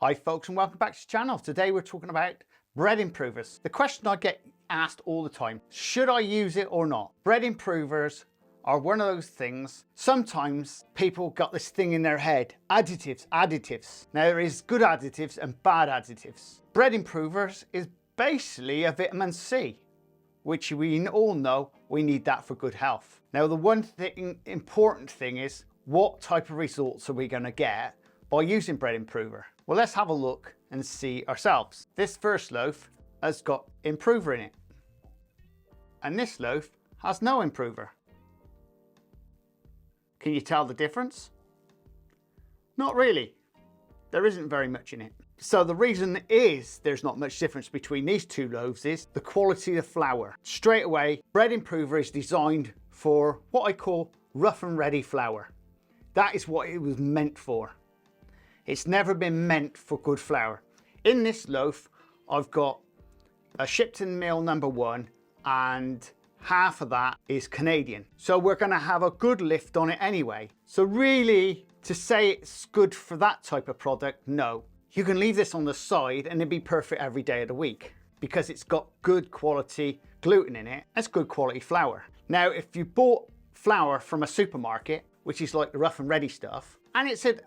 Hi folks, and welcome back to the channel. Today we're talking about bread improvers. The question I get asked all the time, should I use it or not? Bread improvers are one of those things. Sometimes people got this thing in their head, additives. Now there is good additives and bad additives. Bread improvers is basically a vitamin C, which we all know we need that for good health. Now the one thing, important thing is, what type of results are we going to get by using bread improver? Well, let's have a look and see ourselves. This first loaf has got improver in it, and this loaf has no improver. Can you tell the difference? Not really. There isn't very much in it. So the reason is there's not much difference between these two loaves is the quality of flour. Straight away, bread improver is designed for what I call rough and ready flour. That is what it was meant for. It's never been meant for good flour. In this loaf, I've got a Shipton Mill #1, and half of that is Canadian. So we're gonna have a good lift on it anyway. So really, to say it's good for that type of product, no. You can leave this on the side and it'd be perfect every day of the week because it's got good quality gluten in it. That's good quality flour. Now, if you bought flour from a supermarket, which is like the rough and ready stuff, and it said,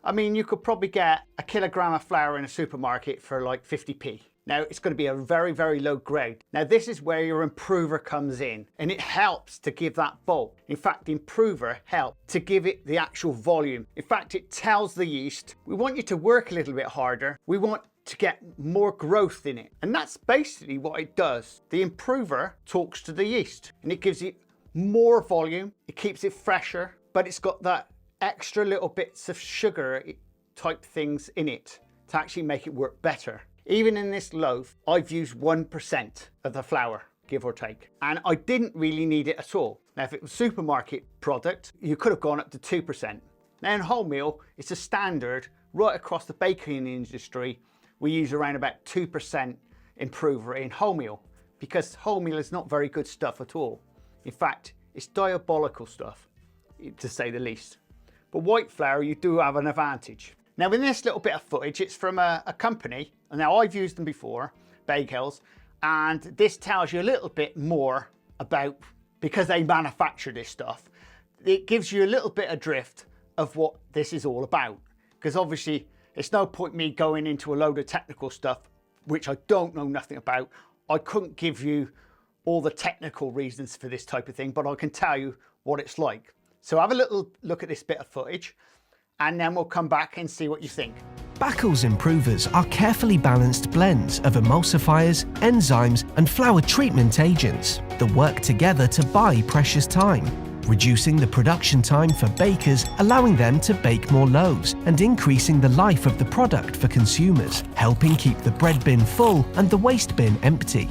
I mean, you could probably get a kilogram of flour in a supermarket for like 50p. Now, it's going to be a very, very low grade. Now, this is where your improver comes in, and it helps to give that bulk. In fact, the improver helps to give it the actual volume. In fact, it tells the yeast, we want you to work a little bit harder. We want to get more growth in it. And that's basically what it does. The improver talks to the yeast, and it gives it more volume. It keeps it fresher, but it's got that extra little bits of sugar type things in it to actually make it work better. Even in this loaf, I've used 1% of the flour, give or take, and I didn't really need it at all. Now, if it was a supermarket product, you could have gone up to 2%. Now in wholemeal, it's a standard right across the baking industry. We use around about 2% improver in wholemeal because wholemeal is not very good stuff at all. In fact, it's diabolical stuff, to say the least. But white flour, you do have an advantage. Now in this little bit of footage, it's from a company, and now I've used them before, Bagels, and this tells you a little bit more about, because they manufacture this stuff, it gives you a little bit of drift of what this is all about. Because obviously, it's no point me going into a load of technical stuff, which I don't know nothing about. I couldn't give you all the technical reasons for this type of thing, but I can tell you what it's like. So have a little look at this bit of footage, and then we'll come back and see what you think. Backels improvers are carefully balanced blends of emulsifiers, enzymes, and flour treatment agents that work together to buy precious time, reducing the production time for bakers, allowing them to bake more loaves, and increasing the life of the product for consumers, helping keep the bread bin full and the waste bin empty.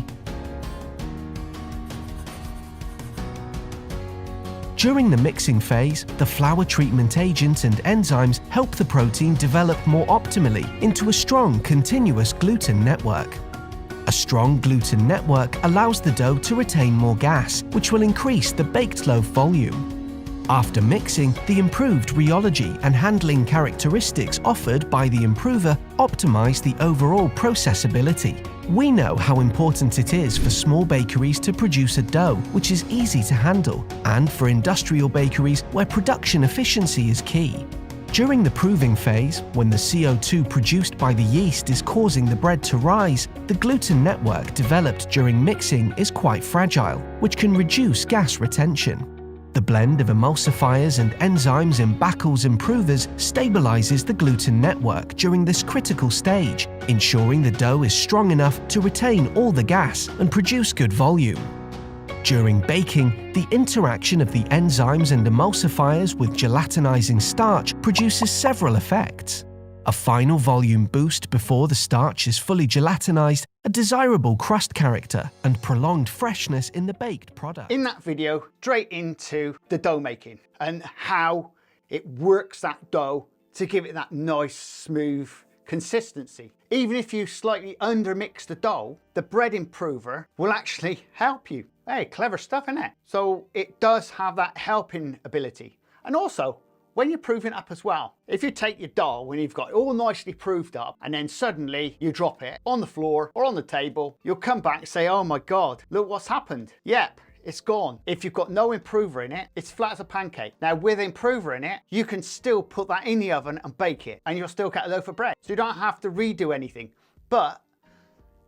During the mixing phase, the flour treatment agents and enzymes help the protein develop more optimally into a strong, continuous gluten network. A strong gluten network allows the dough to retain more gas, which will increase the baked loaf volume. After mixing, the improved rheology and handling characteristics offered by the improver optimize the overall processability. We know how important it is for small bakeries to produce a dough which is easy to handle, and for industrial bakeries where production efficiency is key. During the proving phase, when the CO2 produced by the yeast is causing the bread to rise, the gluten network developed during mixing is quite fragile, which can reduce gas retention. The blend of emulsifiers and enzymes in Backels improvers stabilizes the gluten network during this critical stage, ensuring the dough is strong enough to retain all the gas and produce good volume. During baking, the interaction of the enzymes and emulsifiers with gelatinizing starch produces several effects. A final volume boost before the starch is fully gelatinized, a desirable crust character, and prolonged freshness in the baked product. In that video, straight into the dough making and how it works that dough to give it that nice, smooth consistency. Even if you slightly undermix the dough, the bread improver will actually help you. Hey, clever stuff, isn't it? So it does have that helping ability. And also, when you're proving up as well. If you take your dough when you've got it all nicely proved up and then suddenly you drop it on the floor or on the table, you'll come back and say, oh my God, look what's happened. Yep, it's gone. If you've got no improver in it, it's flat as a pancake. Now with improver in it, you can still put that in the oven and bake it and you'll still get a loaf of bread. So you don't have to redo anything. But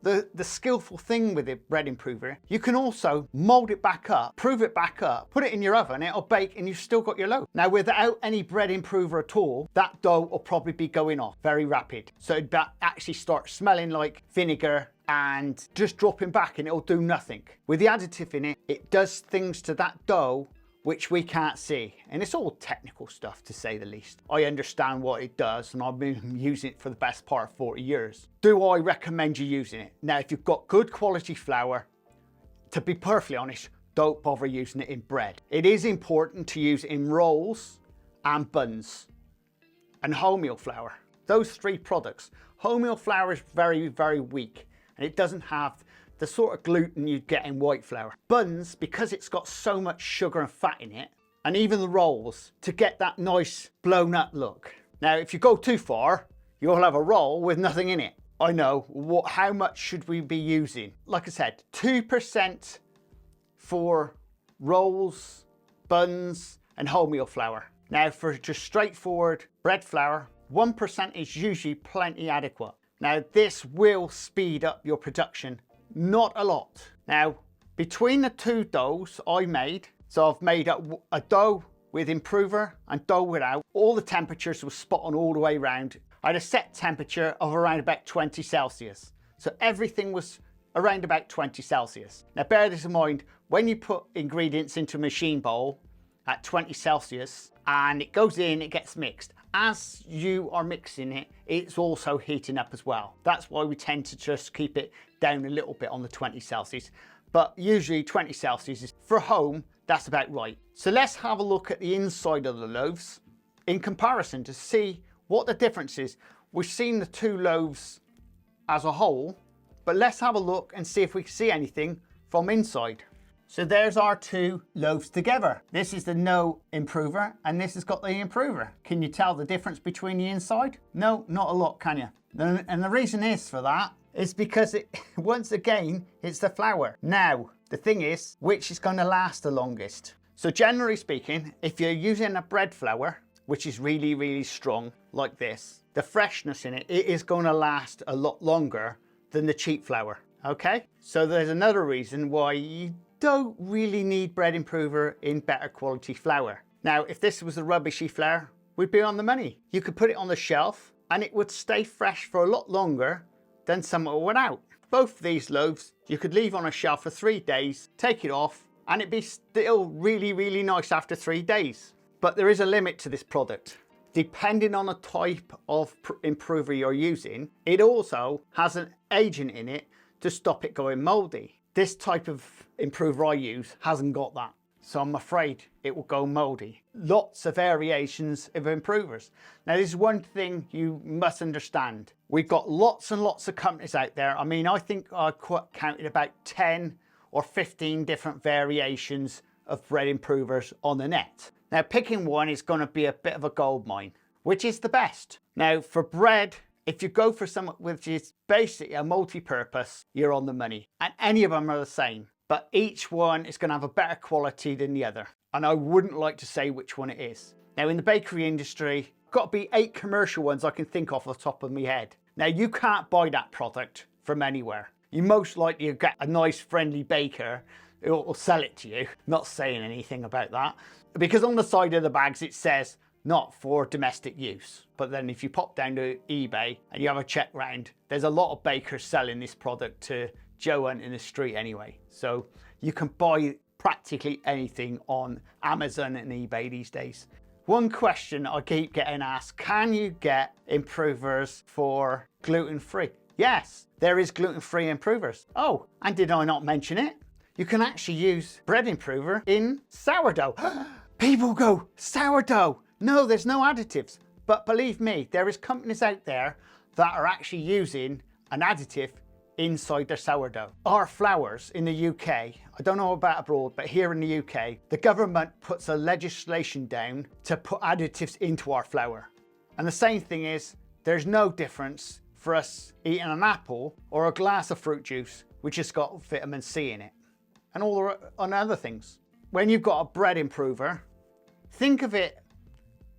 the skillful thing with the bread improver, you can also mold it back up, prove it back up, put it in your oven, it'll bake and you've still got your loaf. Now without any bread improver at all, that dough will probably be going off very rapid. So it actually starts smelling like vinegar and just dropping back and it'll do nothing. With the additive in it, it does things to that dough which we can't see. And it's all technical stuff to say the least. I understand what it does and I've been using it for the best part of 40 years. Do I recommend you using it? Now, if you've got good quality flour, to be perfectly honest, don't bother using it in bread. It is important to use it in rolls and buns and wholemeal flour. Those three products. Wholemeal flour is very, very weak and it doesn't have the sort of gluten you'd get in white flour. Buns, because it's got so much sugar and fat in it, and even the rolls, to get that nice blown up look. Now, if you go too far, you'll have a roll with nothing in it. I know, how much should we be using? Like I said, 2% for rolls, buns, and wholemeal flour. Now, for just straightforward bread flour, 1% is usually plenty adequate. Now, this will speed up your production. Not a lot. Now, between the two doughs I made, so I've made a dough with improver and dough without, all the temperatures were spot on all the way around. I had a set temperature of around about 20 Celsius. So everything was around about 20 Celsius. Now bear this in mind, when you put ingredients into a machine bowl at 20 Celsius and it goes in, it gets mixed. As you are mixing it, it's also heating up as well. That's why we tend to just keep it down a little bit on the 20 Celsius. But usually 20 Celsius is, for home, that's about right. So let's have a look at the inside of the loaves in comparison to see what the difference is. We've seen the two loaves as a whole, but let's have a look and see if we can see anything from inside. So there's our two loaves together. This is the no improver and this has got the improver. Can you tell the difference between the inside? No, not a lot, can you? And the reason is for that is because once again, it's the flour. Now, the thing is, which is going to last the longest? So generally speaking, if you're using a bread flour, which is really, really strong like this, the freshness in it is going to last a lot longer than the cheap flour. Okay? So there's another reason why you don't really need bread improver in better quality flour. Now, if this was a rubbishy flour, we'd be on the money. You could put it on the shelf and it would stay fresh for a lot longer than some without. Both of these loaves, you could leave on a shelf for 3 days, take it off, and it'd be still really, really nice after 3 days. But there is a limit to this product. Depending on the type of improver you're using, it also has an agent in it to stop it going moldy. This type of improver I use hasn't got that, so I'm afraid it will go moldy. Lots of variations of improvers. Now, this is one thing you must understand. We've got lots and lots of companies out there. I mean, I think I counted about 10 or 15 different variations of bread improvers on the net. Now, picking one is going to be a bit of a gold mine. Which is the best? Now, for bread, if you go for something which is basically a multi-purpose, you're on the money. And any of them are the same. But each one is going to have a better quality than the other. And I wouldn't like to say which one it is. Now, in the bakery industry, got to be 8 commercial ones I can think off the top of my head. Now, you can't buy that product from anywhere. You most likely get a nice friendly baker who will sell it to you. Not saying anything about that. Because on the side of the bags it says, not for domestic use. But then if you pop down to eBay and you have a check round, there's a lot of bakers selling this product to Joe Hunt in the street anyway. So you can buy practically anything on Amazon and eBay these days. One question I keep getting asked, can you get improvers for gluten-free? Yes, there is gluten-free improvers. Oh, and did I not mention it? You can actually use bread improver in sourdough. People go, sourdough? No, there's no additives. But believe me, there is companies out there that are actually using an additive inside their sourdough. Our flours in the UK, I don't know about abroad, but here in the UK, the government puts a legislation down to put additives into our flour. And the same thing is, there's no difference for us eating an apple or a glass of fruit juice, which has got vitamin C in it, and all the other things. When you've got a bread improver, think of it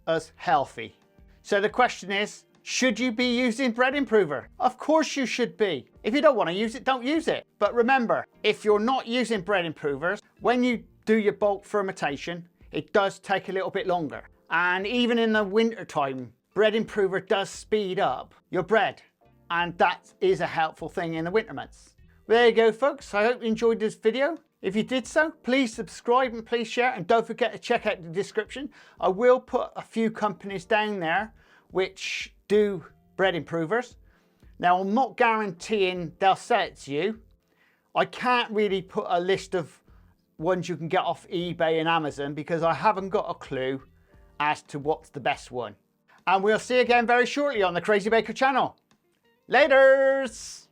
as healthy. So the question is, should you be using bread improver? Of course you should be. If you don't want to use it, don't use it. But remember, if you're not using bread improvers, when you do your bulk fermentation, it does take a little bit longer. And even in the winter time, bread improver does speed up your bread. And that is a helpful thing in the winter months. There you go, folks. I hope you enjoyed this video. If you did so, please subscribe and please share, and don't forget to check out the description. I will put a few companies down there which do bread improvers. Now, I'm not guaranteeing they'll sell it to you. I can't really put a list of ones you can get off eBay and Amazon because I haven't got a clue as to what's the best one. And we'll see you again very shortly on the Crazy Baker channel. Laters!